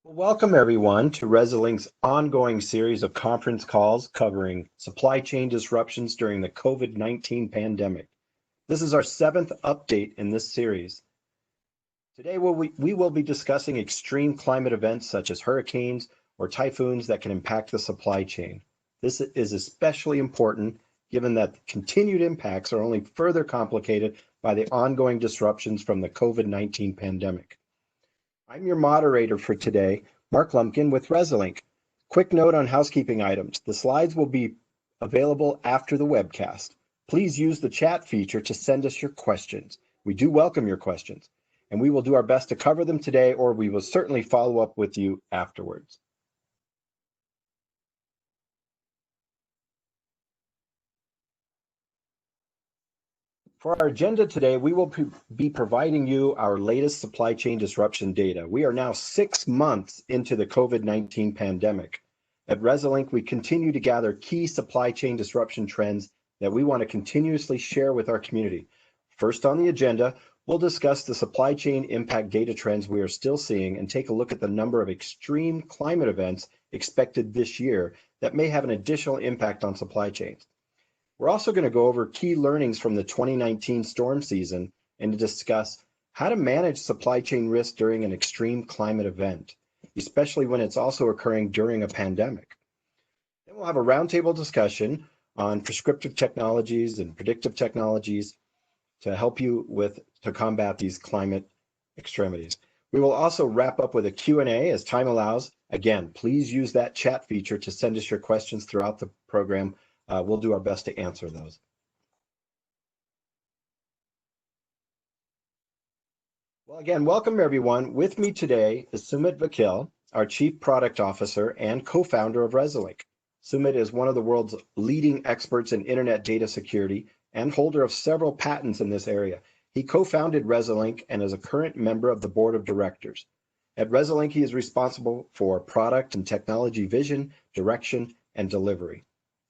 Welcome everyone to Resilink's ongoing series of conference calls covering supply chain disruptions during the COVID-19 pandemic. This is our seventh update in this series. Today we will be discussing extreme climate events such as hurricanes or typhoons that can impact the supply chain. This is especially important given that continued impacts are only further complicated by the ongoing disruptions from the COVID-19 pandemic. I'm your moderator for today, Mark Lumpkin with Resilink. Quick note on housekeeping items. The slides will be available after the webcast. Please use the chat feature to send us your questions. We do welcome your questions, and we will do our best to cover them today, or we will certainly follow up with you afterwards. For our agenda today, we will be providing you our latest supply chain disruption data. We are now 6 months into the COVID-19 pandemic. At Resilink, we continue to gather key supply chain disruption trends that we want to continuously share with our community. First on the agenda, we'll discuss the supply chain impact data trends we are still seeing and take a look at the number of extreme climate events expected this year that may have an additional impact on supply chains. We're also going to go over key learnings from the 2019 storm season and to discuss how to manage supply chain risk during an extreme climate event, especially when it's also occurring during a pandemic. Then we'll have a roundtable discussion on prescriptive technologies and predictive technologies to help you to combat these climate extremities. We will also wrap up with a Q&A as time allows. Again, please use that chat feature to send us your questions throughout the program. We'll do our best to answer those. Well, again, welcome everyone. With me today is Sumit Vakil, our Chief Product Officer and co-founder of Resilink. Sumit is one of the world's leading experts in internet data security and holder of several patents in this area. He co-founded Resilink and is a current member of the board of directors. At Resilink, he is responsible for product and technology vision, direction, and delivery.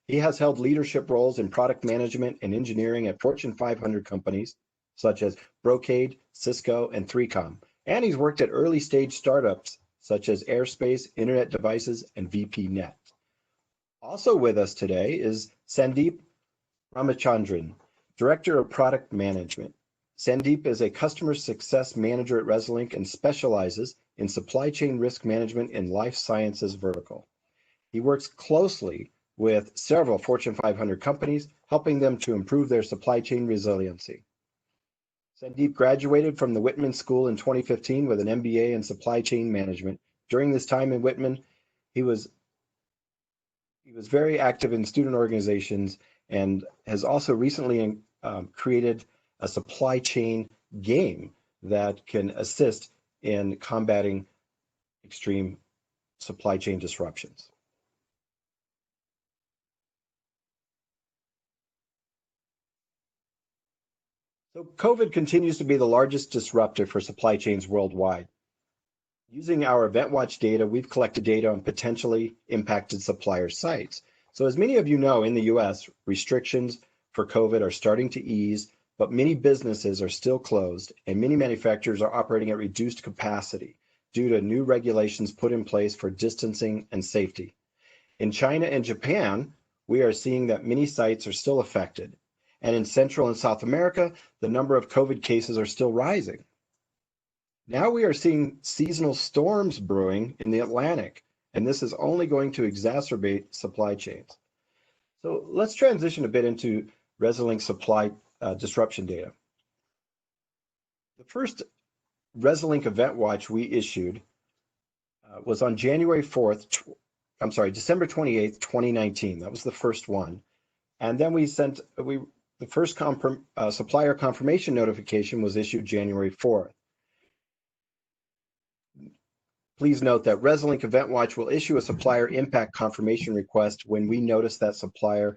He has held leadership roles in product management and engineering at Fortune 500 companies such as Brocade, Cisco, and 3Com. And he's worked at early stage startups such as Airspace, Internet Devices, and VPNet. Also with us today is Sandeep Ramachandran, Director of Product Management. Sandeep is a customer success manager at Resilink and specializes in supply chain risk management in life sciences vertical. He works closely with several Fortune 500 companies, helping them to improve their supply chain resiliency. Sandeep graduated from the Whitman School in 2015 with an MBA in supply chain management. During this time in Whitman, he was very active in student organizations and has also recently created a supply chain game that can assist in combating extreme supply chain disruptions. So COVID continues to be the largest disruptor for supply chains worldwide. Using our EventWatch data, we've collected data on potentially impacted supplier sites. So as many of you know, in the US, restrictions for COVID are starting to ease, but many businesses are still closed and many manufacturers are operating at reduced capacity due to new regulations put in place for distancing and safety. In China and Japan, we are seeing that many sites are still affected. And in Central and South America, the number of COVID cases are still rising. Now we are seeing seasonal storms brewing in the Atlantic, and this is only going to exacerbate supply chains. So let's transition a bit into Resilink supply disruption data. The first Resilink EventWatch we issued was on December 28th, 2019. That was the first one. And then the first supplier confirmation notification was issued January 4th. Please note that Resilink EventWatch will issue a supplier impact confirmation request when we notice that supplier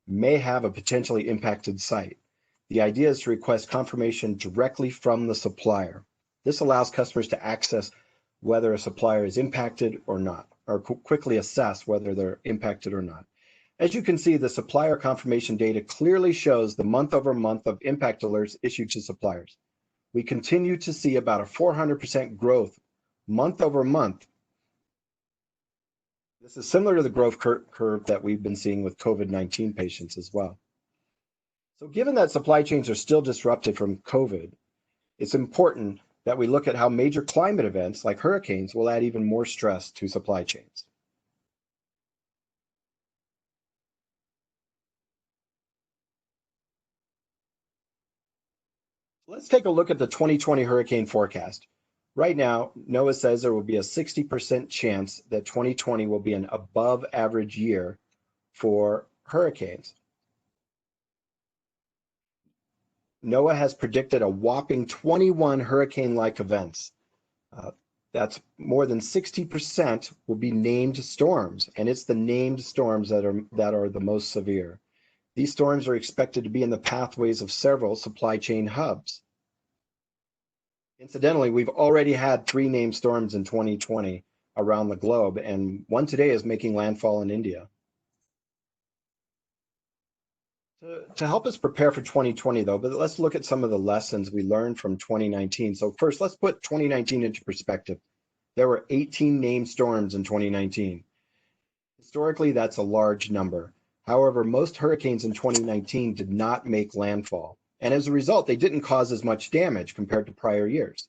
may have a potentially impacted site. The idea is to request confirmation directly from the supplier. This allows customers to access whether a supplier is impacted or not, or quickly assess whether they're impacted or not. As you can see, the supplier confirmation data clearly shows the month-over-month of impact alerts issued to suppliers. We continue to see about a 400% growth month over month This is similar to the growth curve that we've been seeing with COVID-19 patients as well. So given that supply chains are still disrupted from COVID, it's important that we look at how major climate events like hurricanes will add even more stress to supply chains. Let's take a look at the 2020 hurricane forecast. Right now, NOAA says there will be a 60% chance that 2020 will be an above average year for hurricanes. NOAA has predicted a whopping 21 hurricane-like events. That's more than 60% will be named storms, and it's the named storms that are the most severe. These storms are expected to be in the pathways of several supply chain hubs. Incidentally, we've already had 3 named storms in 2020 around the globe, and one today is making landfall in India. To help us prepare for 2020, though, but let's look at some of the lessons we learned from 2019. So first, let's put 2019 into perspective. There were 18 named storms in 2019. Historically, that's a large number. However, most hurricanes in 2019 did not make landfall, and as a result, they didn't cause as much damage compared to prior years.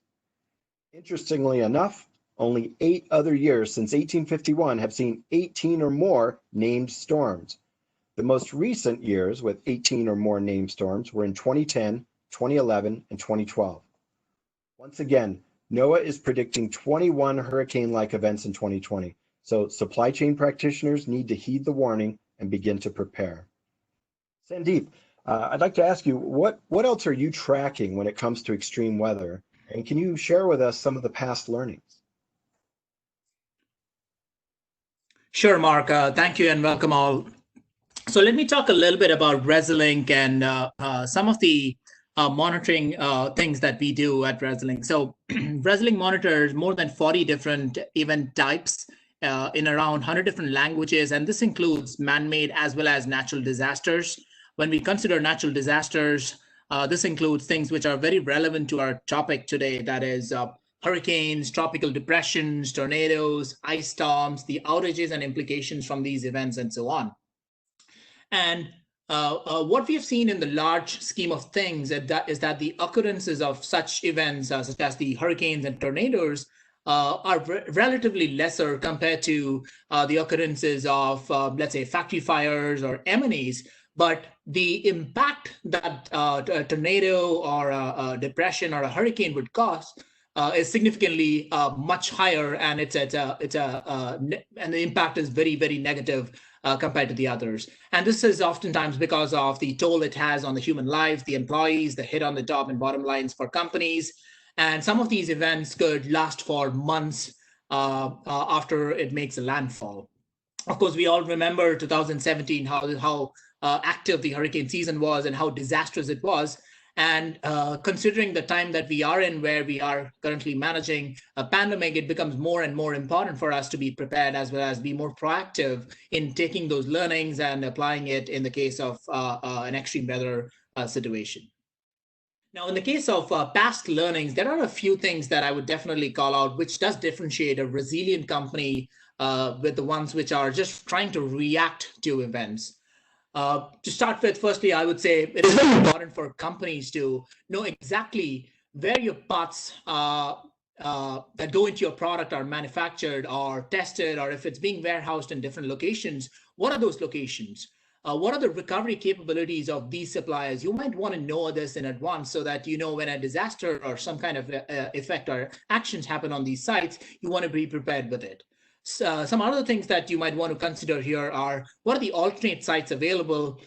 Interestingly enough, only 8 other years since 1851 have seen 18 or more named storms. The most recent years with 18 or more named storms were in 2010, 2011, and 2012. Once again, NOAA is predicting 21 hurricane-like events in 2020, so supply chain practitioners need to heed the warning and begin to prepare. Sandeep, I'd like to ask you, what else are you tracking when it comes to extreme weather? And can you share with us some of the past learnings? Sure, Mark. Thank you and welcome all. So let me talk a little bit about Resilink and some of the monitoring things that we do at Resilink. So Resilink monitors more than 40 different event types in around 100 different languages, and this includes man-made as well as natural disasters. When we consider natural disasters, this includes things which are very relevant to our topic today, that is hurricanes, tropical depressions, tornadoes, ice storms, the outages and implications from these events, and so on. And what we have seen in the large scheme of things is that the occurrences of such events, such as the hurricanes and tornadoes, are relatively lesser compared to the occurrences of, let's say, factory fires or M&Es. But the impact that a tornado or a depression or a hurricane would cause is significantly much higher, and and the impact is very, very negative compared to the others. And this is oftentimes because of the toll it has on the human life, the employees, the hit on the top and bottom lines for companies. And some of these events could last for months after it makes a landfall. Of course, we all remember 2017, how active the hurricane season was and how disastrous it was. And considering the time that we are in, where we are currently managing a pandemic, it becomes more and more important for us to be prepared as well as be more proactive in taking those learnings and applying it in the case of an extreme weather situation. Now, in the case of past learnings, there are a few things that I would definitely call out, which does differentiate a resilient company with the ones which are just trying to react to events. To start with, firstly, I would say it is very important for companies to know exactly where your parts that go into your product are manufactured or tested, or if it's being warehoused in different locations, what are those locations? What are the recovery capabilities of these suppliers? You might want to know this in advance so that you know when a disaster or some kind of effect or actions happen on these sites, you want to be prepared with it. Some other things that you might want to consider here are, what are the alternate sites available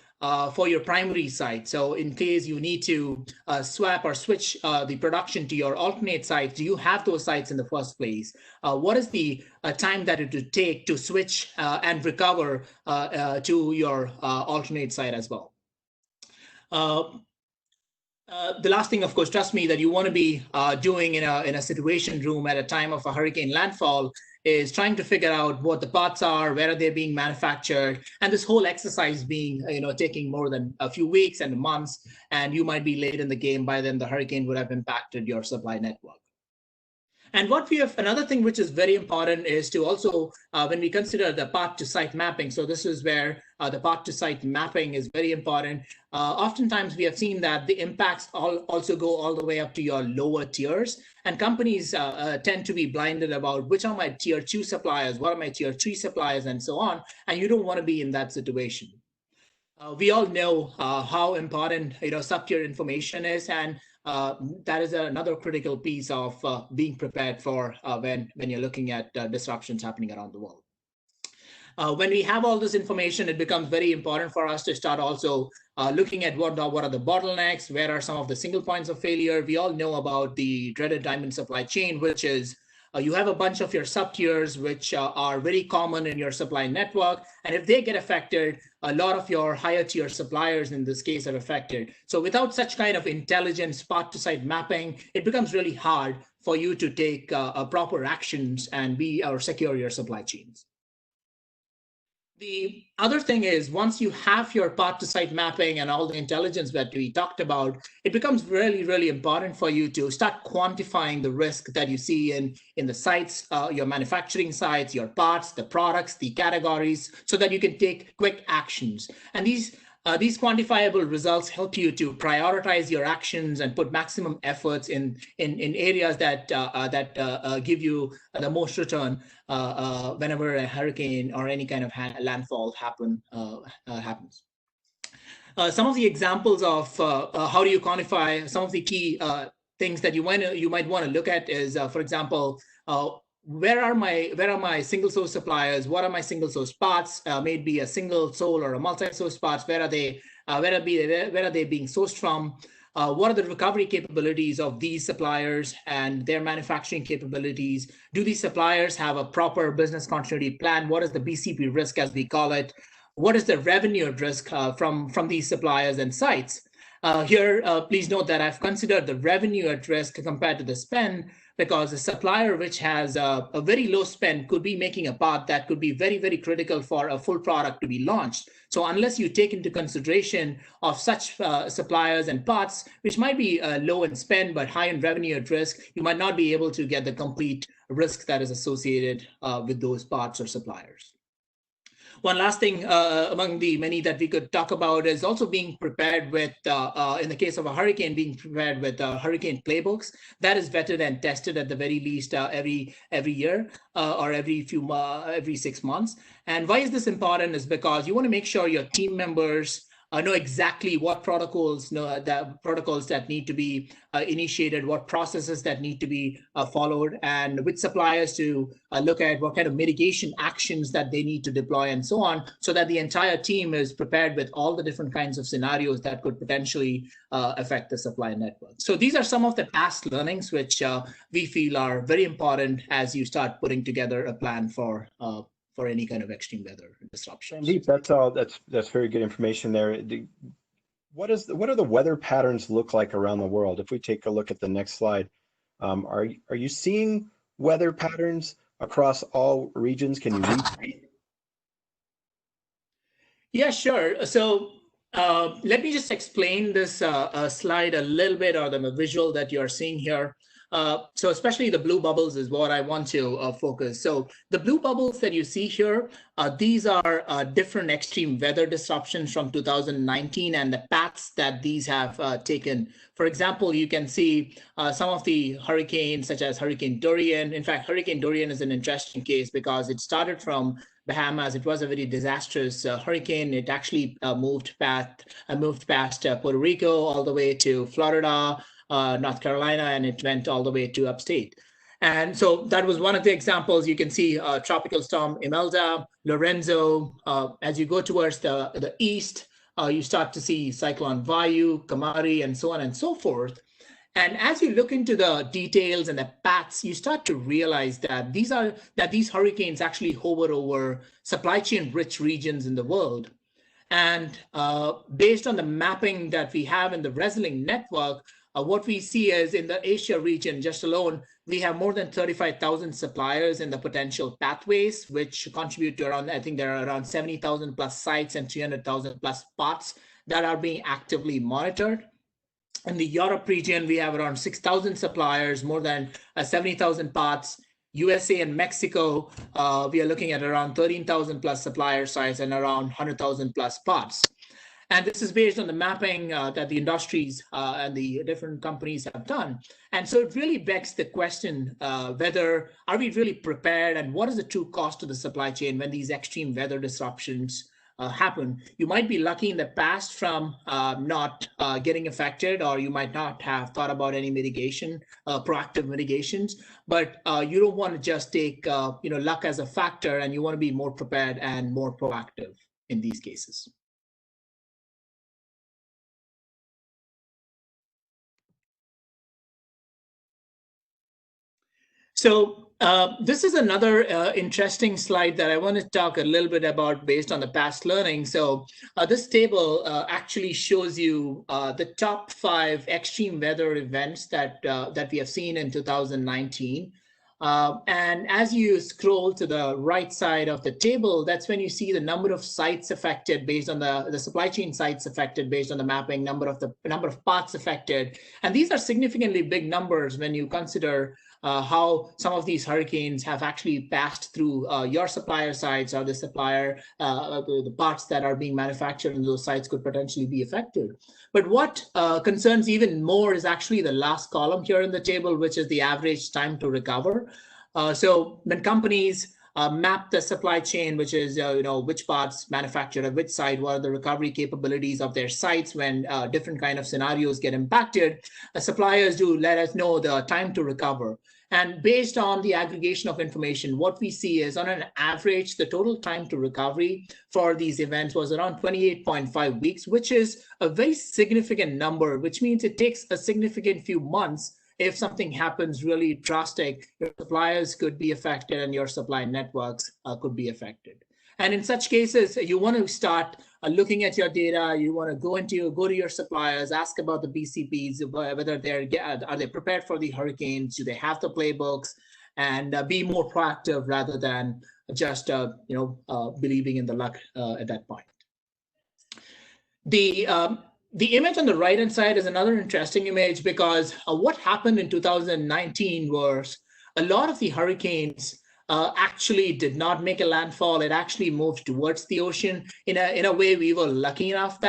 for your primary site? So in case you need to swap or switch the production to your alternate sites, do you have those sites in the first place? What is the time that it would take to switch and recover to your alternate site as well? The last thing, of course, trust me, that you want to be doing in a situation room at a time of a hurricane landfall is trying to figure out what the parts are, where are they being manufactured, and this whole exercise being, taking more than a few weeks and months, and you might be late in the game. By then the hurricane would have impacted your supply network. And what we have, another thing which is very important is to also, when we consider the path to site mapping, so this is where the path to site mapping is very important. Oftentimes we have seen that the impacts also go all the way up to your lower tiers, and companies tend to be blinded about which are my tier 2 suppliers, what are my tier 3 suppliers, and so on, and you don't want to be in that situation. We all know how important sub-tier information is, and that is another critical piece of being prepared for when you're looking at disruptions happening around the world. When we have all this information, it becomes very important for us to start also looking at what are the bottlenecks, where are some of the single points of failure. We all know about the dreaded diamond supply chain, which is you have a bunch of your sub-tiers which are very common in your supply network. And if they get affected, a lot of your higher tier suppliers in this case are affected. So without such kind of intelligent spot to site mapping, it becomes really hard for you to take proper actions and secure your supply chains. The other thing is, once you have your path to site mapping and all the intelligence that we talked about, it becomes really, really important for you to start quantifying the risk that you see in the sites, your manufacturing sites, your parts, the products, the categories, so that you can take quick actions. And these quantifiable results help you to prioritize your actions and put maximum efforts in areas that give you the most return whenever a hurricane or any kind of landfall happens. Some of the examples of how do you quantify some of the key things that you might want to look at is, for example, where are my single source suppliers? What are my single source parts? Maybe a single sole or a multi-source parts. Where are they being sourced from? What are the recovery capabilities of these suppliers and their manufacturing capabilities? Do these suppliers have a proper business continuity plan? What is the BCP risk, as we call it? What is the revenue at risk from these suppliers and sites? Here, please note that I've considered the revenue at risk compared to the spend, because a supplier which has a very low spend could be making a part that could be very, very critical for a full product to be launched. So unless you take into consideration of such suppliers and parts, which might be low in spend but high in revenue at risk, you might not be able to get the complete risk that is associated with those parts or suppliers. One last thing among the many that we could talk about is also being prepared with, in the case of a hurricane, being prepared with hurricane playbooks. That is vetted and tested at the very least every year or every 6 months. And why is this important is because you want to make sure your team members know exactly what protocols that need to be initiated, what processes that need to be followed, and which suppliers to look at, what kind of mitigation actions that they need to deploy, and so on, so that the entire team is prepared with all the different kinds of scenarios that could potentially affect the supply network. So these are some of the past learnings which we feel are very important as you start putting together a plan for any kind of extreme weather disruption. Sandeep, that's very good information there. What are the weather patterns look like around the world? If we take a look at the next slide, are you seeing weather patterns across all regions? Can you read? Yeah, sure. So let me just explain this slide a little bit, or the visual that you're seeing here. So especially the blue bubbles is what I want to focus. So the blue bubbles that you see here, these are different extreme weather disruptions from 2019 and the paths that these have taken. For example, you can see some of the hurricanes such as Hurricane Dorian. In fact, Hurricane Dorian is an interesting case because it started from Bahamas. It was a very disastrous hurricane. It actually moved past Puerto Rico all the way to Florida, North Carolina, and it went all the way to upstate. And so that was one of the examples. You can see Tropical Storm Imelda, Lorenzo. As you go towards the east, you start to see Cyclone Vayu, Kamari, and so on and so forth. And as you look into the details and the paths, you start to realize that these hurricanes actually hover over supply chain rich regions in the world. And based on the mapping that we have in the Resolink network, what we see is in the Asia region just alone, we have more than 35,000 suppliers in the potential pathways, which contribute to around, I think there are around 70,000 plus sites and 300,000 plus parts that are being actively monitored. In the Europe region, we have around 6,000 suppliers, more than 70,000 parts. USA and Mexico, we are looking at around 13,000 plus supplier sites and around 100,000 plus parts. And this is based on the mapping that the industries and the different companies have done. And so it really begs the question whether are we really prepared, and what is the true cost to the supply chain when these extreme weather disruptions happen. You might be lucky in the past from not getting affected, or you might not have thought about any mitigation, proactive mitigations. But you don't want to just take luck as a factor, and you want to be more prepared and more proactive in these cases. So this is another interesting slide that I want to talk a little bit about based on the past learning. So this table actually shows you the top 5 extreme weather events that we have seen in 2019. And as you scroll to the right side of the table, that's when you see the number of sites affected based on the supply chain sites affected based on the mapping, number of parts affected. And these are significantly big numbers when you consider how some of these hurricanes have actually passed through your supplier sites, or the parts that are being manufactured in those sites could potentially be affected. But what concerns even more is actually the last column here in the table, which is the average time to recover. So when companies map the supply chain, which is which parts manufactured at which site, what are the recovery capabilities of their sites when different kind of scenarios get impacted, suppliers do let us know the time to recover. And based on the aggregation of information, what we see is on an average, the total time to recovery for these events was around 28.5 weeks, which is a very significant number, which means it takes a significant few months. If something happens really drastic, your suppliers could be affected and your supply networks could be affected. And in such cases, you want to start looking at your data. You want to go to your suppliers, ask about the BCPs, whether are they prepared for the hurricanes, do they have the playbooks, and be more proactive rather than just believing in the luck at that point. The image on the right-hand side is another interesting image, because what happened in 2019 was a lot of the hurricanes actually did not make a landfall. It actually moved towards the ocean. In a way, we were lucky enough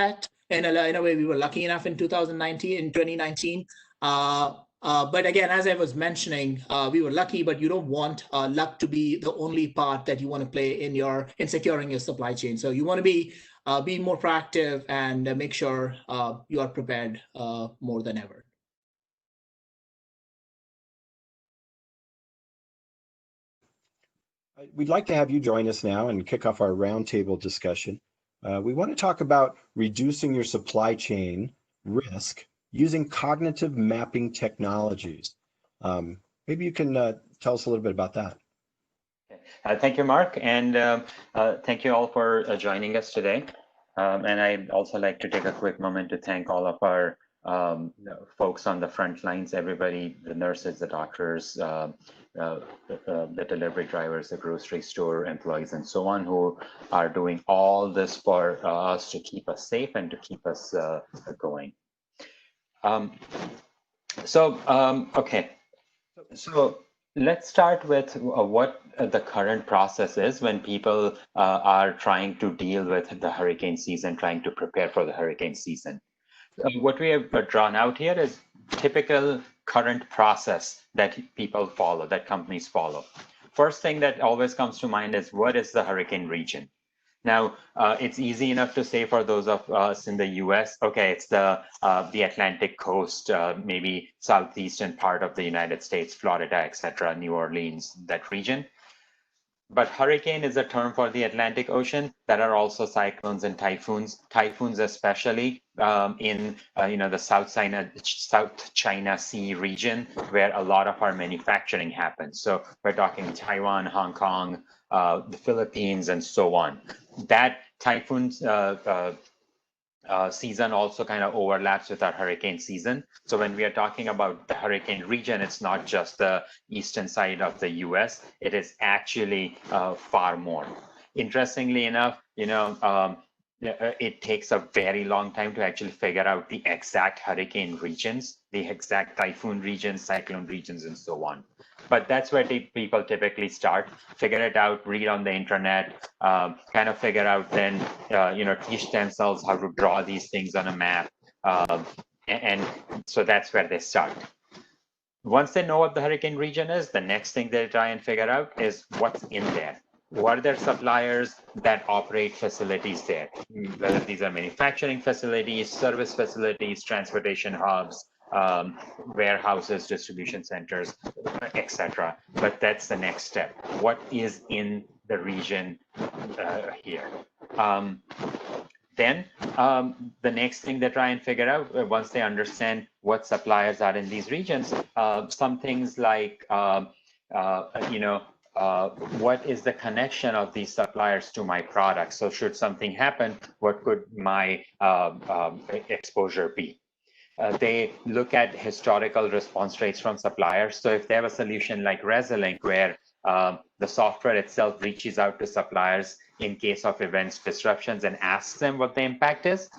in 2019. But again, as I was mentioning, we were lucky, but you don't want luck to be the only part that you want to play in securing your supply chain. So you want to be more proactive and make sure you are prepared more than ever. We'd like to have you join us now and kick off our roundtable discussion. We want to talk about reducing your supply chain risk using cognitive mapping technologies. Maybe you can tell us a little bit about that. Thank you, Mark, and thank you all for joining us today. And I'd also like to take a quick moment to thank all of our folks on the front lines, everybody, the nurses, the doctors, the delivery drivers, the grocery store employees, and so on, who are doing all this for us to keep us safe and to keep us going. Okay, so let's start with what the current process is when people are trying to deal with the hurricane season, trying to prepare for the hurricane season. What we have drawn out here is typical current process that people follow, that companies follow. First thing that always comes to mind is, what is the hurricane region? Now, it's easy enough to say for those of us in the US, okay, it's the Atlantic coast, maybe southeastern part of the United States, Florida, etc., New Orleans, that region. But hurricane is a term for the Atlantic Ocean. There are also cyclones and typhoons especially in the South China Sea region, where a lot of our manufacturing happens. So we're talking Taiwan, Hong Kong, the Philippines, and so on. That typhoon season also kind of overlaps with our hurricane season. So when we are talking about the hurricane region, it's not just the eastern side of the US, it is actually far more. Interestingly enough, it takes a very long time to actually figure out the exact hurricane regions, the exact typhoon regions, cyclone regions, and so on. But that's where people typically start, figure it out, read on the internet, kind of figure out then, teach themselves how to draw these things on a map. And so that's where they start. Once they know what the hurricane region is, the next thing they try and figure out is what's in there. What are their suppliers that operate facilities there? Whether these are manufacturing facilities, service facilities, transportation hubs, warehouses, distribution centers, etc. But that's the next step. What is in the region here? Then the next thing they try and figure out, once they understand what suppliers are in these regions, some things like, what is the connection of these suppliers to my product? So should something happen, what could my exposure be? They look at historical response rates from suppliers. So if they have a solution like Resilink, where the software itself reaches out to suppliers in case of events, disruptions, and asks them what the impact is,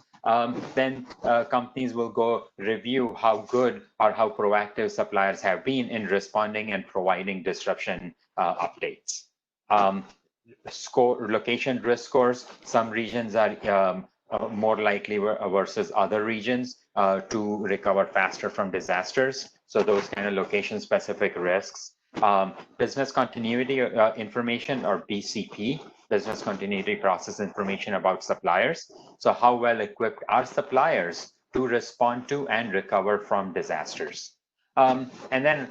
then companies will go review how good or how proactive suppliers have been in responding and providing disruption updates. Location risk scores, some regions are more likely versus other regions to recover faster from disasters. So those kind of location specific risks. Business continuity information, or BCP, business continuity process information about suppliers. So how well equipped are suppliers to respond to and recover from disasters? And then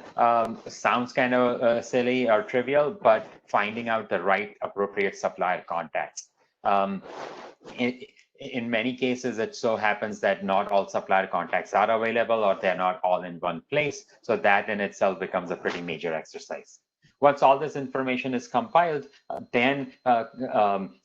sounds kind of silly or trivial, but finding out the right appropriate supplier contacts. In many cases, it so happens that not all supplier contacts are available, or they're not all in one place. So that in itself becomes a pretty major exercise. Once all this information is compiled, then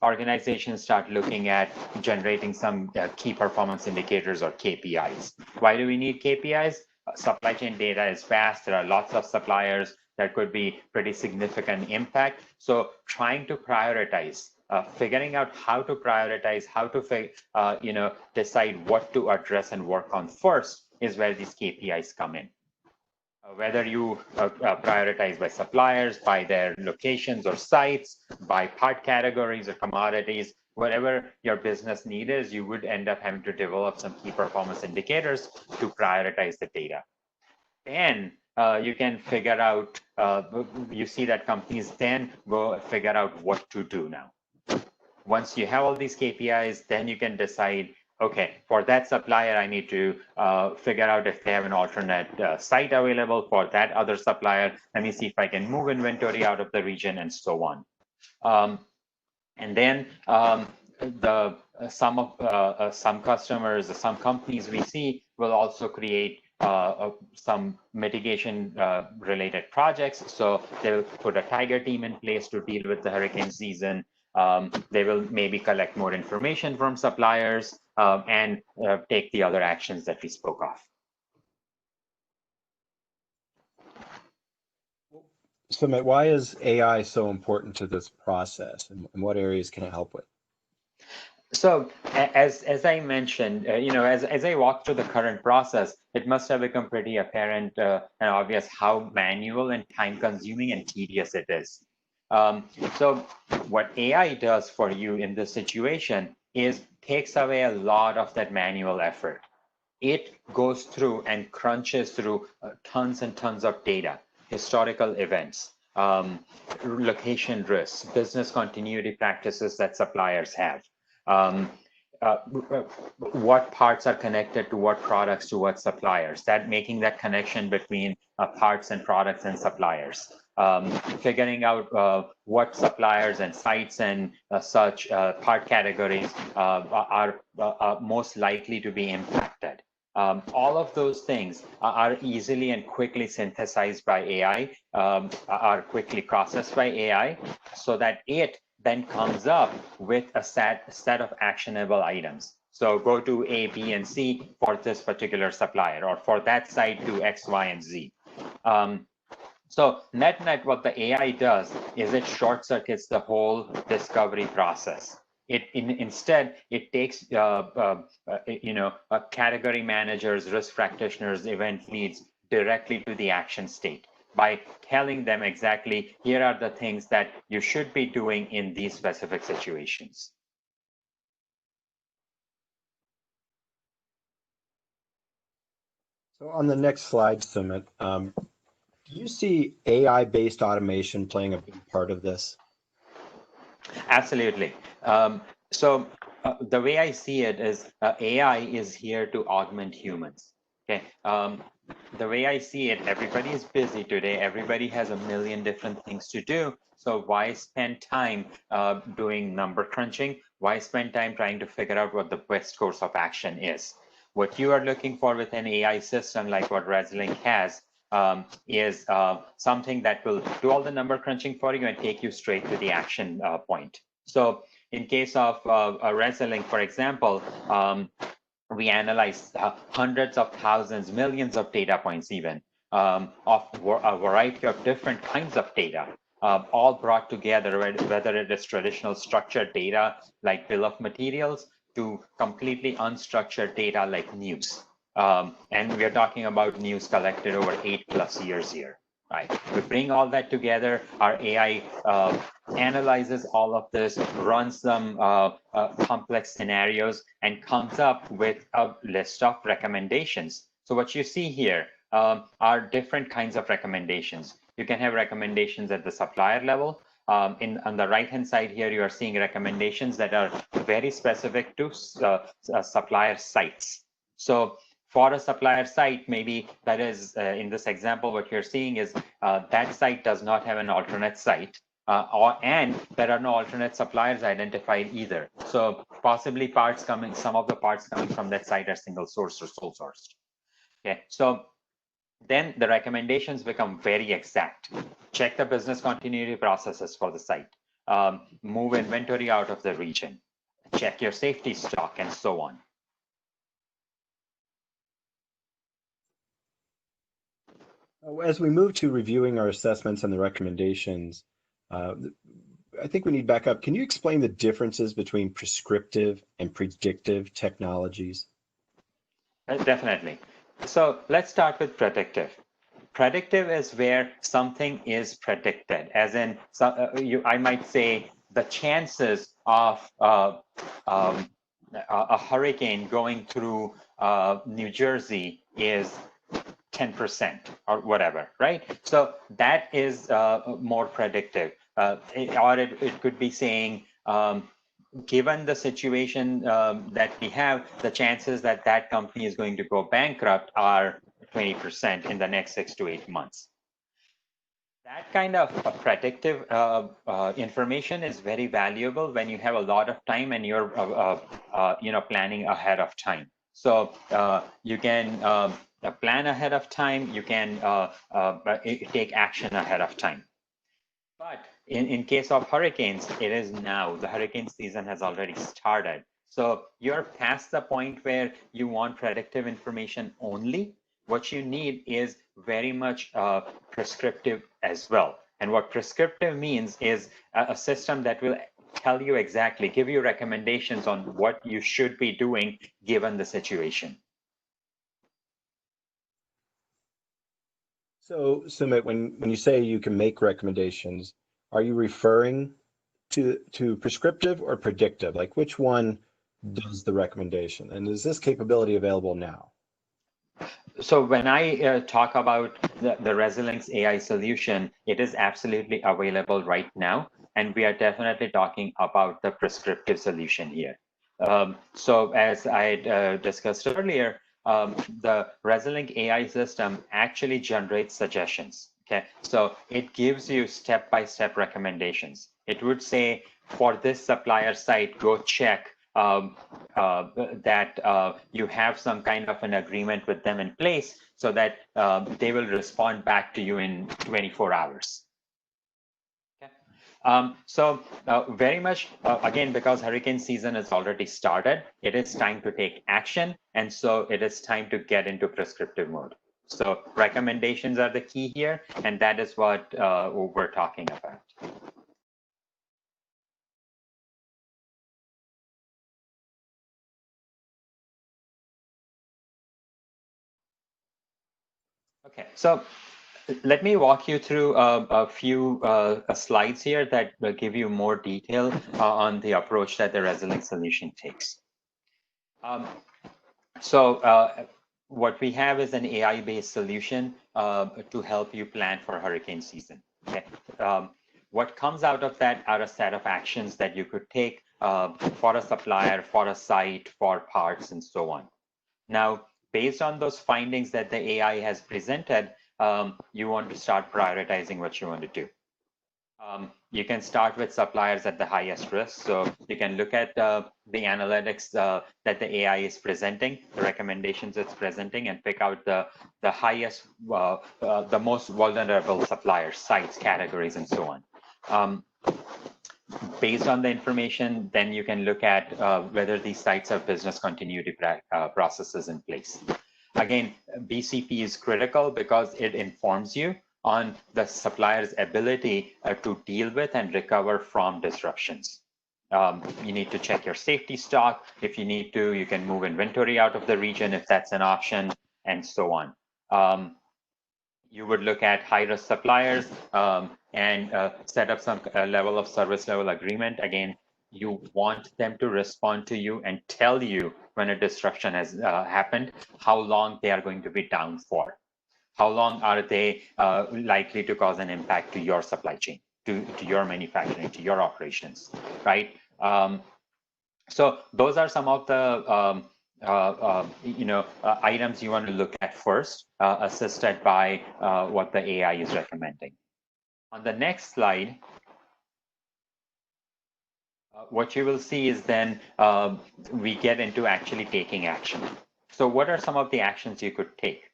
organizations start looking at generating some key performance indicators, or KPIs. Why do we need KPIs? Supply chain data is vast. There are lots of suppliers. That could be pretty significant impact. So trying to prioritize, figuring out how to prioritize, how to decide what to address and work on first is where these KPIs come in. Whether you prioritize by suppliers, by their locations or sites, by part categories or commodities, whatever your business need is, you would end up having to develop some key performance indicators to prioritize the data. Then you can figure out, you see that companies then go figure out what to do now. Once you have all these KPIs, then you can decide, okay, for that supplier, I need to figure out if they have an alternate site available. For that other supplier, let me see if I can move inventory out of the region, and so on. And then some customers, some companies we see will also create some mitigation related projects. So they'll put a tiger team in place to deal with the hurricane season. They will maybe collect more information from suppliers and take the other actions that we spoke of. Sumit, why is AI so important to this process, and what areas can it help with? So as I mentioned, as I walk through the current process, it must have become pretty apparent and obvious how manual and time consuming and tedious it is. So what AI does for you in this situation is takes away a lot of that manual effort. It goes through and crunches through tons and tons of data, historical events, location risks, business continuity practices that suppliers have. What parts are connected to what products to what suppliers, that making that connection between parts and products and suppliers, figuring out what suppliers and sites and such part categories are most likely to be impacted. All of those things are easily and quickly synthesized by AI, are quickly processed by AI, so that it then comes up with a set of actionable items. So go to A, B, and C for this particular supplier, or for that site do X, Y, and Z. So net, what the AI does is it short circuits the whole discovery process. Instead, it takes category managers, risk practitioners, event leads directly to the action state by telling them exactly, here are the things that you should be doing in these specific situations. So on the next slide, Sumit, do you see AI-based automation playing a big part of this? Absolutely. The way I see it is AI is here to augment humans. Okay. The way I see it, everybody is busy today. Everybody has a million different things to do. So why spend time doing number crunching? Why spend time trying to figure out what the best course of action is? What you are looking for with an AI system like what ResLink has is something that will do all the number crunching for you and take you straight to the action point. So in case of ResLink, for example, we analyze hundreds of thousands, millions of data points even of a variety of different kinds of data, all brought together, whether it is traditional structured data like bill of materials to completely unstructured data like news. And we're talking about news collected over 8+ years here, right? We bring all that together, our AI analyzes all of this, runs some complex scenarios, and comes up with a list of recommendations. So what you see here are different kinds of recommendations. You can have recommendations at the supplier level. On the right-hand side here, you are seeing recommendations that are very specific to supplier sites. So for a supplier site, maybe that is, in this example, what you're seeing is that site does not have an alternate site. And there are no alternate suppliers identified either. So possibly some of the parts coming from that site are single sourced or sole sourced. Okay, so then the recommendations become very exact. Check the business continuity processes for the site. Move inventory out of the region. Check your safety stock and so on. As we move to reviewing our assessments and the recommendations, I think we need back up. Can you explain the differences between prescriptive and predictive technologies? Definitely. So let's start with predictive. Predictive is where something is predicted, as in, I might say the chances of a hurricane going through New Jersey is 10% or whatever, right? So that is more predictive. Or it could be saying, given the situation that we have, the chances that that company is going to go bankrupt are 20% in the next 6 to 8 months. That kind of predictive information is very valuable when you have a lot of time and you're planning ahead of time. So you can plan ahead of time, you can take action ahead of time. But in case of hurricanes, it is now. The hurricane season has already started. So you're past the point where you want predictive information only. What you need is very much prescriptive as well. And what prescriptive means is a system that will tell you exactly, give you recommendations on what you should be doing given the situation. So, Sumit, when you say you can make recommendations, are you referring to prescriptive or predictive? Like which one does the recommendation? And is this capability available now? So when I talk about the ResilienX AI solution, it is absolutely available right now. And we are definitely talking about the prescriptive solution here. So as I discussed earlier, the ResilienX AI system actually generates suggestions. Okay, so it gives you step-by-step recommendations. It would say, for this supplier site, go check that you have some kind of an agreement with them in place so that they will respond back to you in 24 hours. So very much, again, because hurricane season is already started, it is time to take action. And so it is time to get into prescriptive mode. So recommendations are the key here. And that is what we're talking about. Okay, so let me walk you through a few slides here that will give you more detail on the approach that the Resilink solution takes. What we have is an AI-based solution to help you plan for hurricane season. Okay. What comes out of that are a set of actions that you could take for a supplier, for a site, for parts, and so on. Now, based on those findings that the AI has presented, you want to start prioritizing what you want to do. You can start with suppliers at the highest risk. So you can look at the analytics that the AI is presenting, the recommendations it's presenting, and pick out the highest, the most vulnerable suppliers, sites, categories, and so on. Based on the information, then you can look at whether these sites have business continuity processes in place. Again, BCP is critical because it informs you on the supplier's ability to deal with and recover from disruptions. You need to check your safety stock. If you need to, you can move inventory out of the region if that's an option, and so on. You would look at high-risk suppliers and set up some level of service level agreement. Again, you want them to respond to you and tell you when a disruption has happened, how long they are going to be down for. How long are they likely to cause an impact to your supply chain, to your manufacturing, to your operations, right? So those are some of the items you want to look at first, assisted by what the AI is recommending. On the next slide, what you will see is then we get into actually taking action. So what are some of the actions you could take?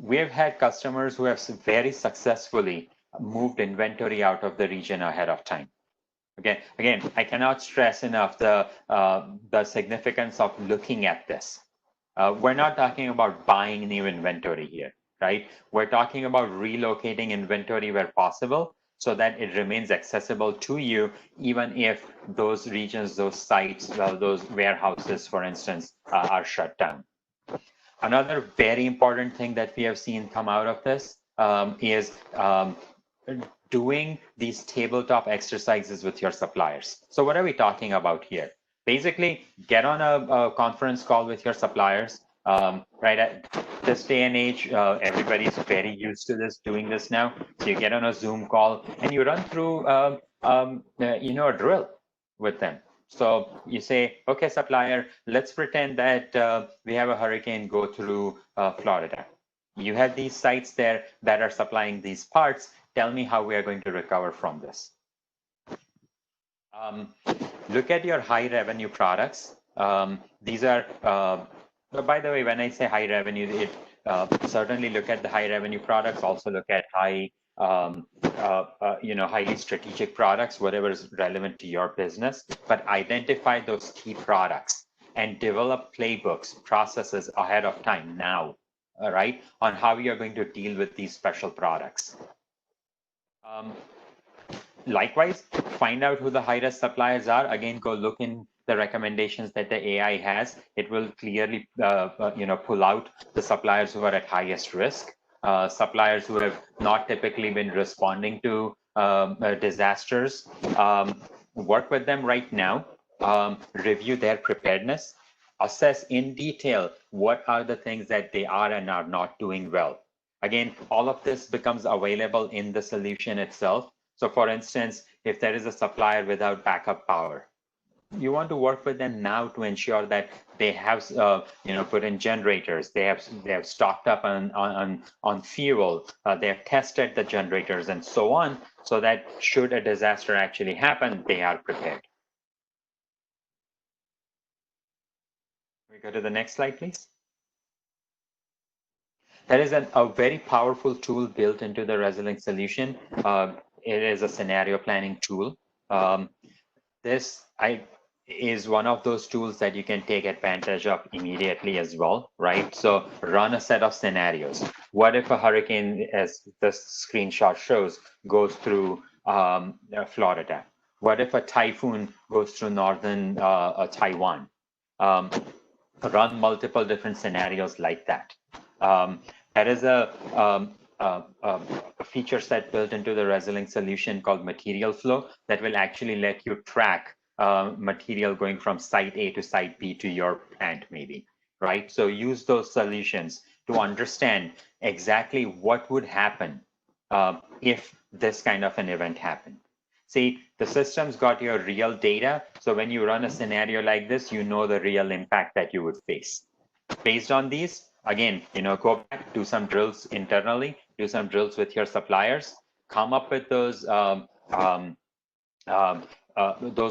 We've had customers who have very successfully moved inventory out of the region ahead of time. Again, I cannot stress enough the significance of looking at this. We're not talking about buying new inventory here, right? We're talking about relocating inventory where possible so that it remains accessible to you, even if those regions, those sites, those warehouses, for instance, are shut down. Another very important thing that we have seen come out of this is doing these tabletop exercises with your suppliers. So what are we talking about here? Basically, get on a conference call with your suppliers. Right at this day and age, everybody's very used to doing this now. So you get on a Zoom call and you run through, a drill with them. So you say, okay, supplier, let's pretend that we have a hurricane go through Florida. You have these sites there that are supplying these parts. Tell me how we are going to recover from this. Look at your high revenue products. These are, by the way, when I say high revenue, certainly look at the high revenue products. Also look at highly strategic products, whatever is relevant to your business. But identify those key products and develop playbooks, processes ahead of time now. All right, on how you're going to deal with these special products. Likewise, find out who the high-risk suppliers are. Again, go look in the recommendations that the AI has. It will clearly, pull out the suppliers who are at highest risk, suppliers who have not typically been responding to disasters. Work with them right now. Review their preparedness. Assess in detail what are the things that they are and are not doing well. Again, all of this becomes available in the solution itself. So for instance, if there is a supplier without backup power, you want to work with them now to ensure that they have, put in generators. They have stocked up on fuel. They have tested the generators and so on, so that should a disaster actually happen, they are prepared. We go to the next slide, please. There is a very powerful tool built into the Resilink solution. It is a scenario planning tool. This is one of those tools that you can take advantage of immediately as well, right? So run a set of scenarios. What if a hurricane, as this screenshot shows, goes through Florida? What if a typhoon goes through northern Taiwan? Run multiple different scenarios like that. That is a feature set built into the Resolink solution called Material Flow that will actually let you track material going from site A to site B to your plant, maybe, right? So use those solutions to understand exactly what would happen if this kind of an event happened. See, the system's got your real data. So when you run a scenario like this, you know the real impact that you would face. Based on these, again, go back, do some drills internally, do some drills with your suppliers, come up with those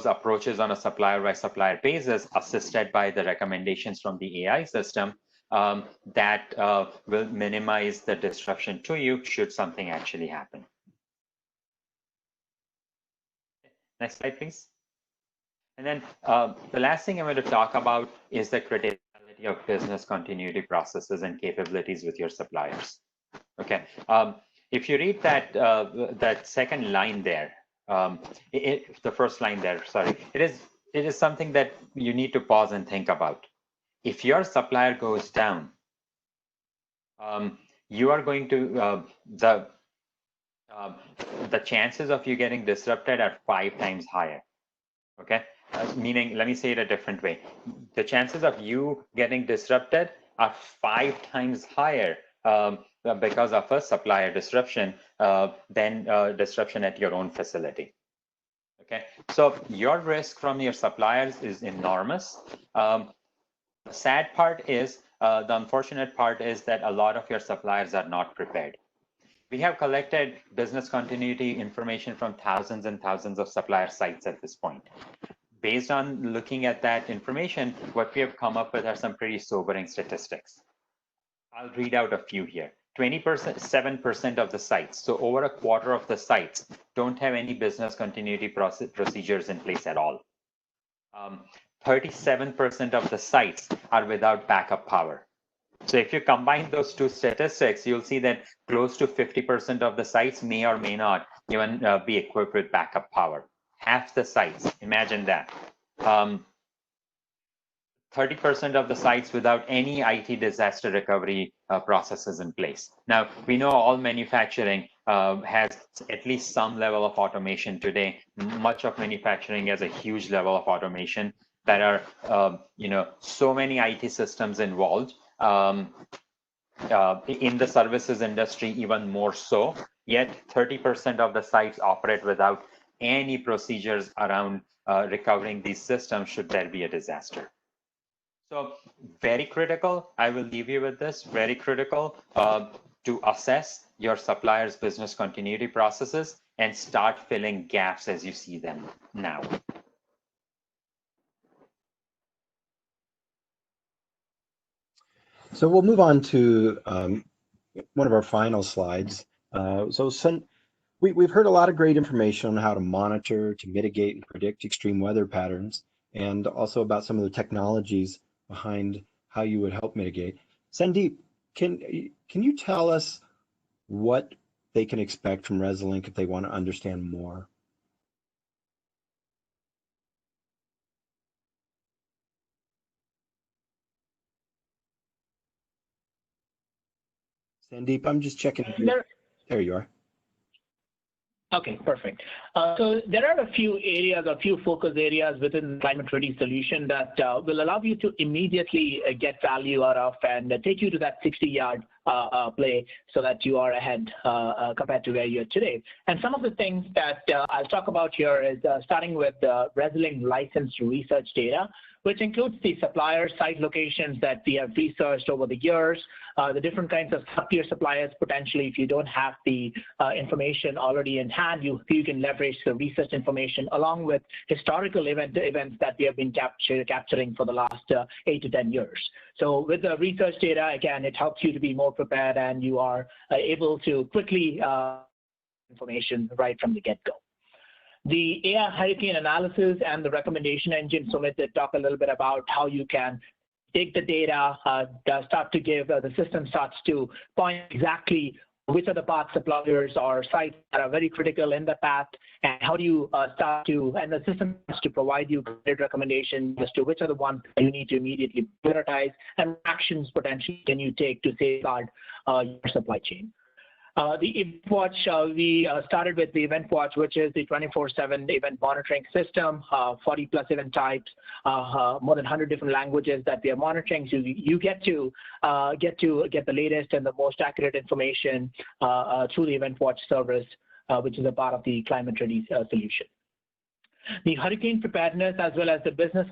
approaches on a supplier by supplier basis, assisted by the recommendations from the AI system that will minimize the disruption to you should something actually happen. Next slide, please. And then the last thing I'm going to talk about is the criticality of business continuity processes and capabilities with your suppliers. Okay. If you read that second line there, the first line there, sorry, it is something that you need to pause and think about. If your supplier goes down, you are going to the chances of you getting disrupted are 5 times higher. Okay, meaning, let me say it a different way. The chances of you getting disrupted are 5 times higher because of a supplier disruption than disruption at your own facility. Okay, so your risk from your suppliers is enormous. The sad part is, the unfortunate part is that a lot of your suppliers are not prepared. We have collected business continuity information from thousands and thousands of supplier sites at this point. Based on looking at that information, what we have come up with are some pretty sobering statistics. I'll read out a few here. 7% of the sites, so over a quarter of the sites, don't have any business continuity procedures in place at all. 37% of the sites are without backup power. So if you combine those two statistics, you'll see that close to 50% of the sites may or may not even be equipped with backup power. Half the sites, imagine that. 30% of the sites without any IT disaster recovery processes in place. Now, we know all manufacturing has at least some level of automation today. Much of manufacturing has a huge level of automation. There are, so many IT systems involved. In the services industry, even more so. Yet 30% of the sites operate without any procedures around recovering these systems should there be a disaster. So very critical, I will leave you with this, very critical to assess your supplier's business continuity processes and start filling gaps as you see them now. So we'll move on to one of our final slides. We've heard a lot of great information on how to monitor, to mitigate, and predict extreme weather patterns, and also about some of the technologies behind how you would help mitigate. Sandeep, can you tell us what they can expect from Resolink if they want to understand more? Sandeep, I'm just checking. There you are. Okay, perfect. So there are a few areas, a few focus areas within the Climate Ready solution that will allow you to immediately get value out of and take you to that 60-yard play so that you are ahead compared to where you are today. And some of the things that I'll talk about here is starting with Resolink licensed research data, which includes the supplier site locations that we have researched over the years, the different kinds of sub-tier suppliers. Potentially, if you don't have the information already in hand, you can leverage the research information along with historical events that we have been capturing for the last 8 to 10 years. So with the research data, again, it helps you to be more prepared and you are able to quickly information right from the get-go. The AI hurricane analysis and the recommendation engine, Sumit did talk a little bit about how you can take the data, start to give, the system starts to point exactly which are the path suppliers or sites that are very critical in the path, and how do you start to, and the system has to provide you credit recommendations as to which are the ones that you need to immediately prioritize, and actions potentially can you take to safeguard your supply chain. The Event Watch, we started with the Event Watch, which is the 24/7 event monitoring system, 40 plus event types, more than 100 different languages that we are monitoring. So you get to get the latest and the most accurate information through the Event Watch service, which is a part of the Climate Ready solution. The hurricane preparedness as well as the business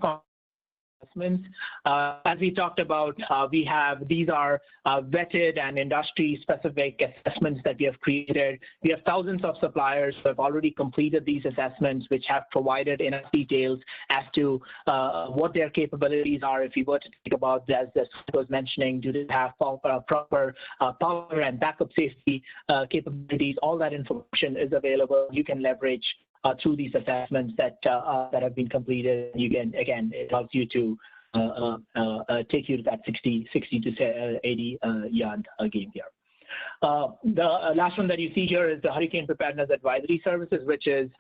assessments. As we talked about, these are vetted and industry-specific assessments that we have created. We have thousands of suppliers who have already completed these assessments, which have provided enough details as to what their capabilities are. If you were to think about, as was mentioning, do they have proper power and backup safety capabilities? All that information is available. You can leverage through these assessments that have been completed. You can, again, it helps you to take you to that 60 to 80 yard game here. The last one that you see here is the Hurricane Preparedness Advisory Services, which is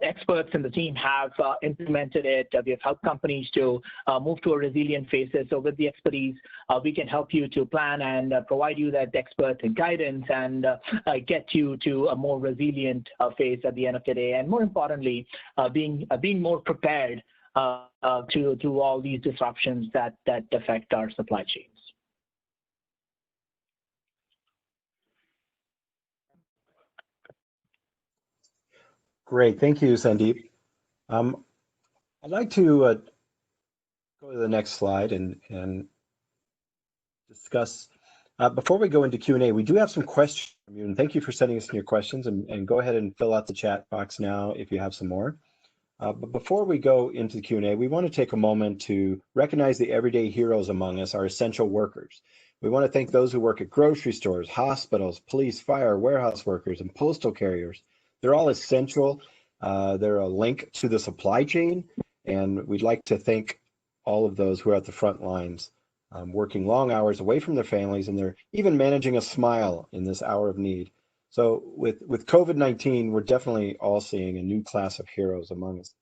experts in the team have implemented it. We have helped companies to move to a resilient phase. So with the expertise, we can help you to plan and provide you that expert guidance and get you to a more resilient phase at the end of the day. And more importantly, being more prepared to all these disruptions that affect our supply chains. Great, thank you, Sandeep. I'd like to go to the next slide and discuss. Before we go into Q&A, we do have some questions from you, and thank you for sending us your questions, and go ahead and fill out the chat box now if you have some more. But before we go into the Q&A, we want to take a moment to recognize the everyday heroes among us, our essential workers. We want to thank those who work at grocery stores, hospitals, police, fire, warehouse workers, and postal carriers. They're all essential. They're a link to the supply chain, and we'd like to thank all of those who are at the front lines, working long hours away from their families, and they're even managing a smile in this hour of need. So with COVID-19, we're definitely all seeing a new class of heroes among us.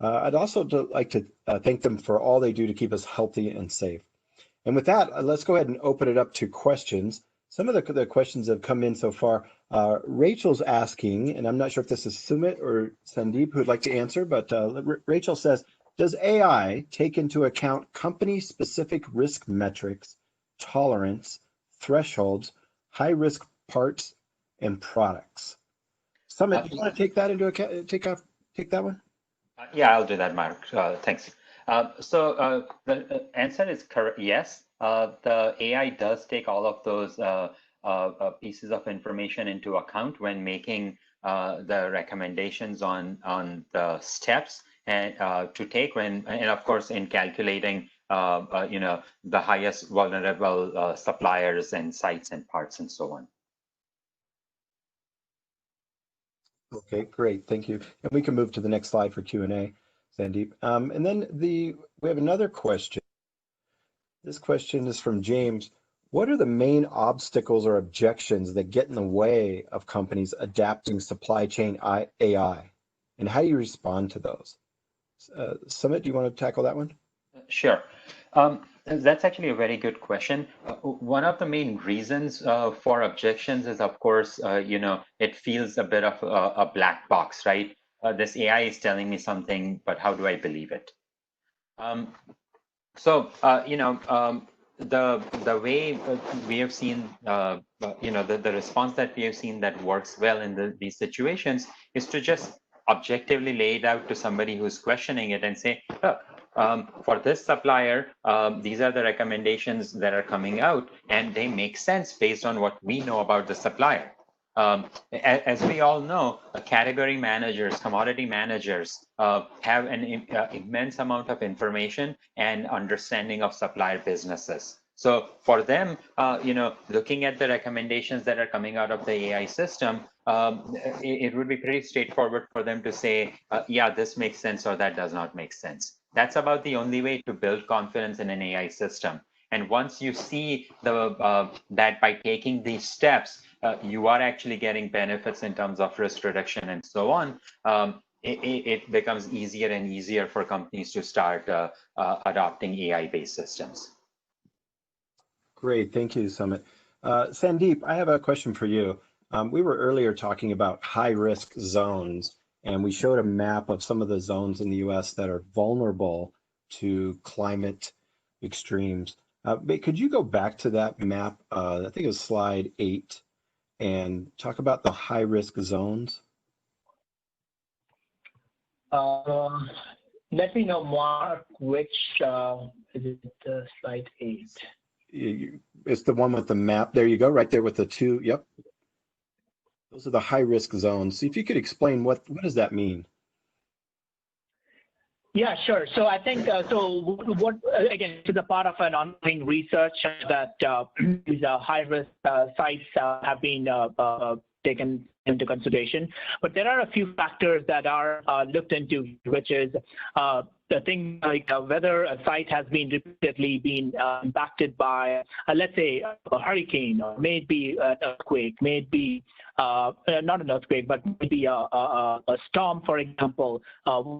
I'd also like to thank them for all they do to keep us healthy and safe. And with that, let's go ahead and open it up to questions. Some of the questions that have come in so far. Rachel's asking, and I'm not sure if this is Sumit or Sandeep who'd like to answer, but Rachel says, does AI take into account company-specific risk metrics, tolerance, thresholds, high-risk parts, and products? Sumit, do you want to take that into account? Take that one? Yeah, I'll do that, Mark. Thanks. So the answer is correct. Yes, the AI does take all of those pieces of information into account when making the recommendations on the steps and to take when, and of course in calculating the highest vulnerable suppliers and sites and parts and so on. Okay, great, thank you. And we can move to the next slide for Q&A, Sandeep. And then we have another question. This question is from James. What are the main obstacles or objections that get in the way of companies adapting supply chain AI? And how do you respond to those? Sumit, do you want to tackle that one? Sure. That's actually a very good question. One of the main reasons for objections is, of course, it feels a bit of a black box, right? This AI is telling me something, but how do I believe it? The way we have seen, the response that we have seen that works well in these situations is to just objectively lay it out to somebody who's questioning it and say, look, for this supplier, these are the recommendations that are coming out, and they make sense based on what we know about the supplier. As we all know, category managers, commodity managers have an immense amount of information and understanding of supplier businesses. So for them, looking at the recommendations that are coming out of the AI system, it would be pretty straightforward for them to say, yeah, this makes sense or that does not make sense. That's about the only way to build confidence in an AI system. And once you see that by taking these steps, you are actually getting benefits in terms of risk reduction and so on, it becomes easier and easier for companies to start adopting AI-based systems. Great, thank you, Sumit. Sandeep, I have a question for you. We were earlier talking about high-risk zones, and we showed a map of some of the zones in the US that are vulnerable to climate extremes. But could you go back to that map? I think it was slide 8, and talk about the high-risk zones. Let me know, Mark, which is it, slide 8? It's the one with the map. There you go, right there with the 2. Yep. Those are the high-risk zones. So if you could explain what does that mean? Yeah, sure. So I think, what again, to the part of an ongoing research that these high-risk sites have been taken into consideration. But there are a few factors that are looked into, which is the thing like whether a site has been repeatedly been impacted by, let's say, a hurricane, or maybe an earthquake, maybe not an earthquake, but maybe a storm, for example,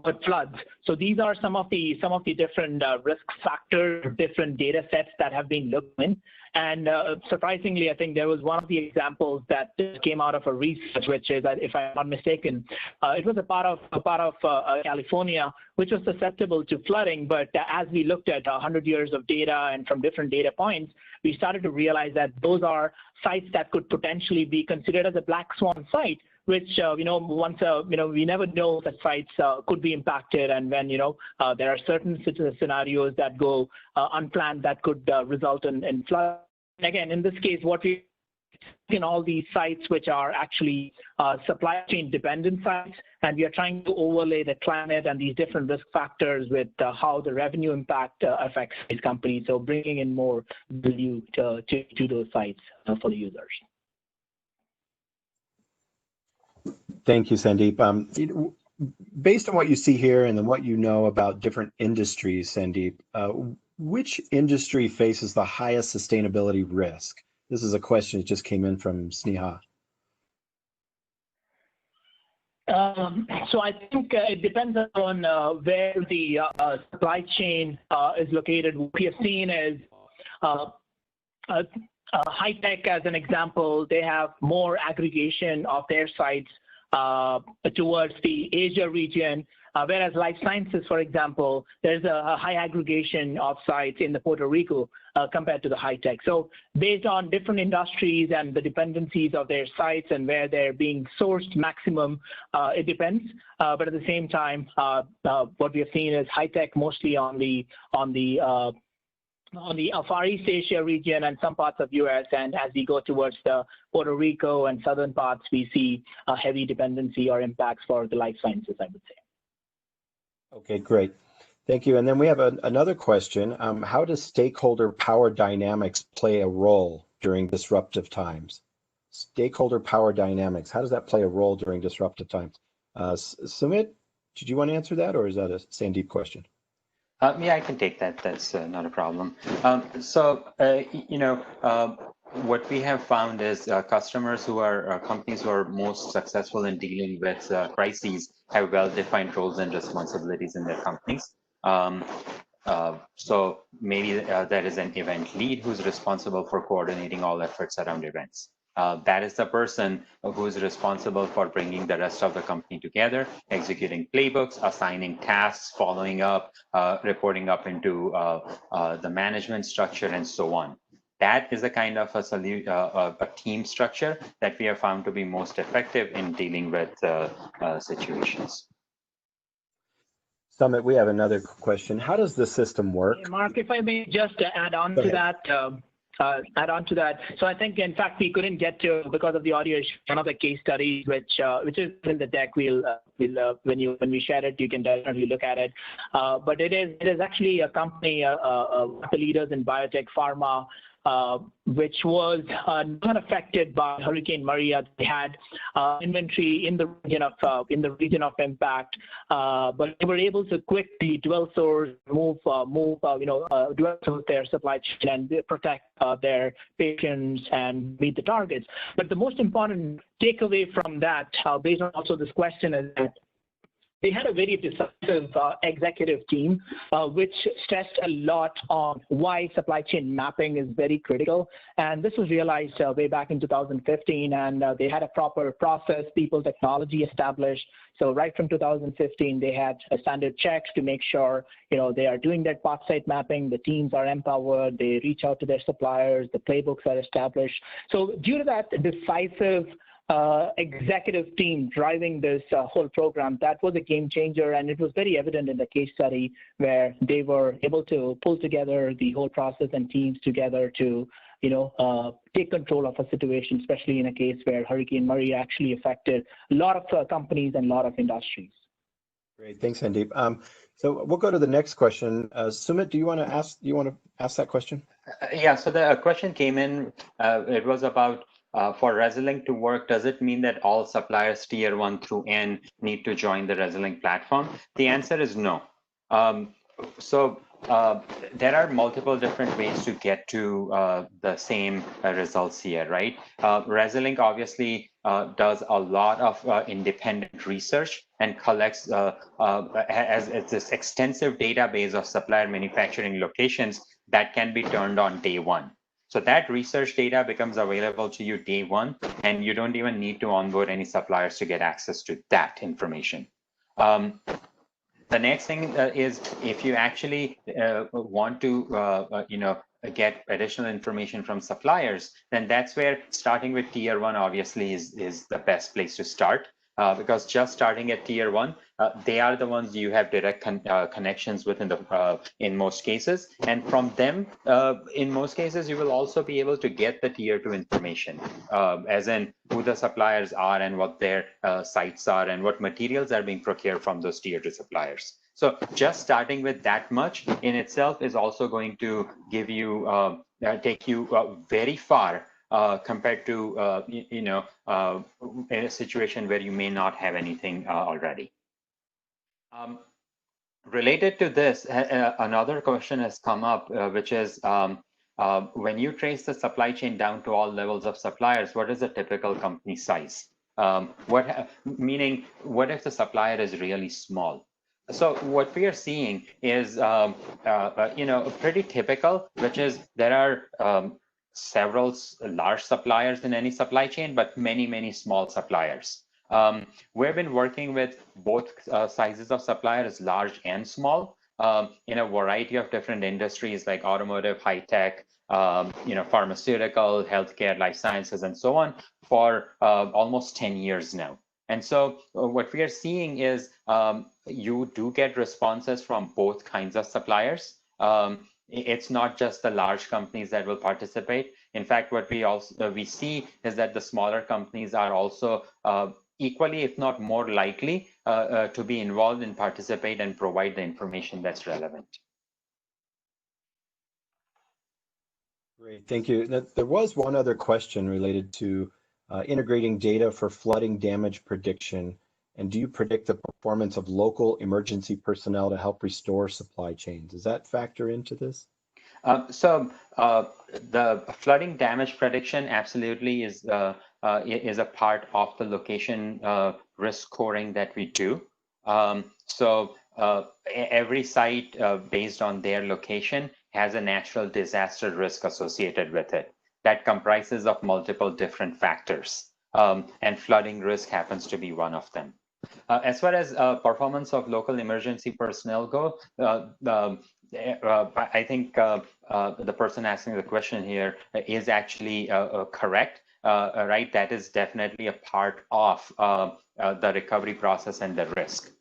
with floods. So these are some of the different risk factors, different data sets that have been looked in. And surprisingly, I think there was one of the examples that came out of a research, which is, if I'm not mistaken, it was a part of California, which was susceptible to flooding. But as we looked at 100 years of data and from different data points, we started to realize that those are sites that could potentially be considered as a black swan site, which, we never know that sites could be impacted. And when, there are certain scenarios that go unplanned that could result in flood. Again, in this case, what we in all these sites, which are actually supply chain dependent sites, and we are trying to overlay the climate and these different risk factors with how the revenue impact affects these companies. So bringing in more value to those sites for the users. Thank you, Sandeep. Based on what you see here and then what you know about different industries, Sandeep, which industry faces the highest sustainability risk? This is a question that just came in from Sneha. So I think it depends on where the supply chain is located. What we have seen is high tech, as an example, they have more aggregation of their sites towards the Asia region, whereas life sciences, for example, there's a high aggregation of sites in the Puerto Rico compared to the high tech. So based on different industries and the dependencies of their sites and where they're being sourced maximum, it depends. But at the same time, what we have seen is high tech mostly on the Far East Asia region and some parts of US, and as we go towards the Puerto Rico and southern parts, we see a heavy dependency or impacts for the life sciences, I would say. Okay, great. Thank you. And then we have another question. How does stakeholder power dynamics play a role during disruptive times? Stakeholder power dynamics, how does that play a role during disruptive times? Sumit, did you want to answer that, or is that a Sandeep question? Yeah, I can take that. That's not a problem. What we have found is customers who are companies who are most successful in dealing with crises have well-defined roles and responsibilities in their companies. So maybe there is an event lead who's responsible for coordinating all efforts around events. That is the person who is responsible for bringing the rest of the company together, executing playbooks, assigning tasks, following up, reporting up into the management structure, and so on. That is a kind of a team structure that we have found to be most effective in dealing with situations. Sumit, we have another question. How does the system work? Hey, Mark, if I may just add on to that. So I think, in fact, we couldn't get to, because of the audio issue, one of the case studies, which is in the deck. When we share it, you can definitely look at it. But it is actually a company, the leaders in biotech, pharma, which was not affected by Hurricane Maria. They had inventory in the region of impact, but they were able to quickly dual source, dual source their supply chain and protect their patients and meet the targets. But the most important takeaway from that, based on also this question, is that they had a very decisive executive team, which stressed a lot on why supply chain mapping is very critical. And this was realized way back in 2015, and they had a proper process, people, technology established. So right from 2015, they had standard checks to make sure they are doing their part site mapping. The teams are empowered. They reach out to their suppliers. The playbooks are established. So due to that decisive executive team driving this whole program, that was a game changer, and it was very evident in the case study where they were able to pull together the whole process and teams together to take control of a situation, especially in a case where Hurricane Maria actually affected a lot of companies and a lot of industries. Great, thanks, Sandeep. So we'll go to the next question. Sumit, do you want to ask that question? Yeah. So the question came in. It was about for Resolink to work, does it mean that all suppliers tier 1 through N need to join the Resolink platform? The answer is no. There are multiple different ways to get to the same results here, right? Resolink obviously does a lot of independent research and collects as this extensive database of supplier manufacturing locations that can be turned on day one. So that research data becomes available to you day one, and you don't even need to onboard any suppliers to get access to that information. The next thing is if you actually want to, get additional information from suppliers, then that's where starting with tier 1 obviously is the best place to start. Because just starting at tier 1, they are the ones you have direct connections with in most cases, and from them, in most cases, you will also be able to get the tier 2 information, as in who the suppliers are and what their sites are and what materials are being procured from those tier 2 suppliers. So just starting with that much in itself is also going to give you take you very far. Compared to in a situation where you may not have anything already. Related to this, another question has come up, which is when you trace the supply chain down to all levels of suppliers, what is the typical company size? Meaning, what if the supplier is really small? So what we are seeing is pretty typical, which is there are several large suppliers in any supply chain, but many small suppliers. We've been working with both sizes of suppliers, large and small, in a variety of different industries like automotive, high tech, pharmaceutical, healthcare, life sciences, and so on for almost 10 years now. And so what we are seeing is you do get responses from both kinds of suppliers. It's not just the large companies that will participate. In fact, what we see is that the smaller companies are also equally, if not more likely, to be involved and participate and provide the information that's relevant. Great, thank you. There was one other question related to integrating data for flooding damage prediction. And do you predict the performance of local emergency personnel to help restore supply chains? Does that factor into this? So the flooding damage prediction absolutely is a part of the location risk scoring that we do. Every site based on their location has a natural disaster risk associated with it that comprises of multiple different factors. And flooding risk happens to be one of them. As far as performance of local emergency personnel go, I think the person asking the question here is actually correct, right? That is definitely a part of the recovery process and the risk.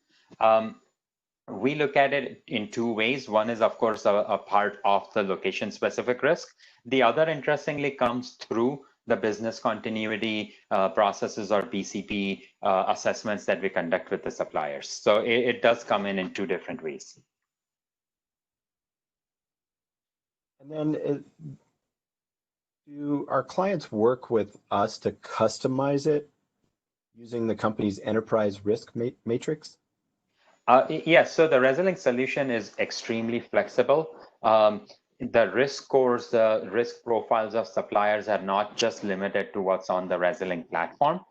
We look at it in two ways. One is, of course, a part of the location-specific risk. The other, interestingly, comes through the business continuity processes or BCP assessments that we conduct with the suppliers. So it does come in two different ways. And then Do our clients work with us to customize it using the company's enterprise risk matrix? Yes, so the Resolink solution is extremely flexible. The risk scores, the risk profiles of suppliers are not just limited to what's on the Resolink platform.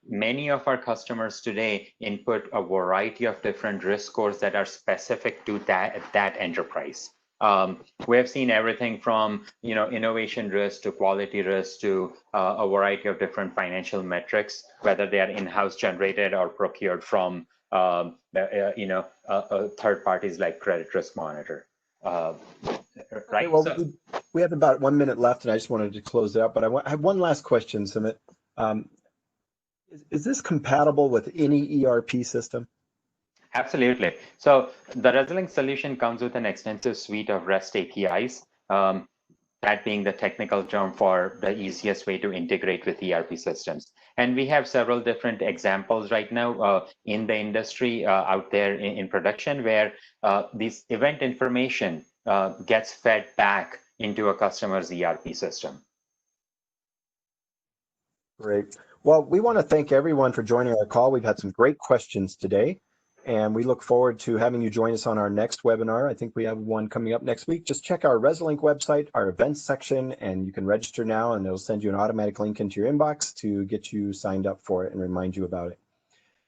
Many of our customers today input a variety of different risk scores that are specific to that enterprise. We have seen everything from innovation risk to quality risk to a variety of different financial metrics, whether they are in-house generated or procured from third parties like Credit Risk Monitor. Right. Okay, well, we have about 1 minute left, and I just wanted to close it out. But I have one last question, Sumit. Is this compatible with any ERP system? Absolutely. So the Resolink solution comes with an extensive suite of REST APIs, that being the technical term for the easiest way to integrate with ERP systems. And we have several different examples right now in the industry out there in production where this event information gets fed back into a customer's ERP system. Great. Well, we want to thank everyone for joining our call. We've had some great questions today, and we look forward to having you join us on our next webinar. I think we have one coming up next week. Just check our Resolink website, our events section, and you can register now, and it'll send you an automatic link into your inbox to get you signed up for it and remind you about it.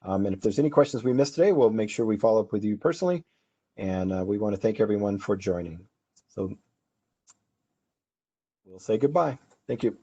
And if there's any questions we missed today, we'll make sure we follow up with you personally. And we want to thank everyone for joining. So we'll say goodbye. Thank you.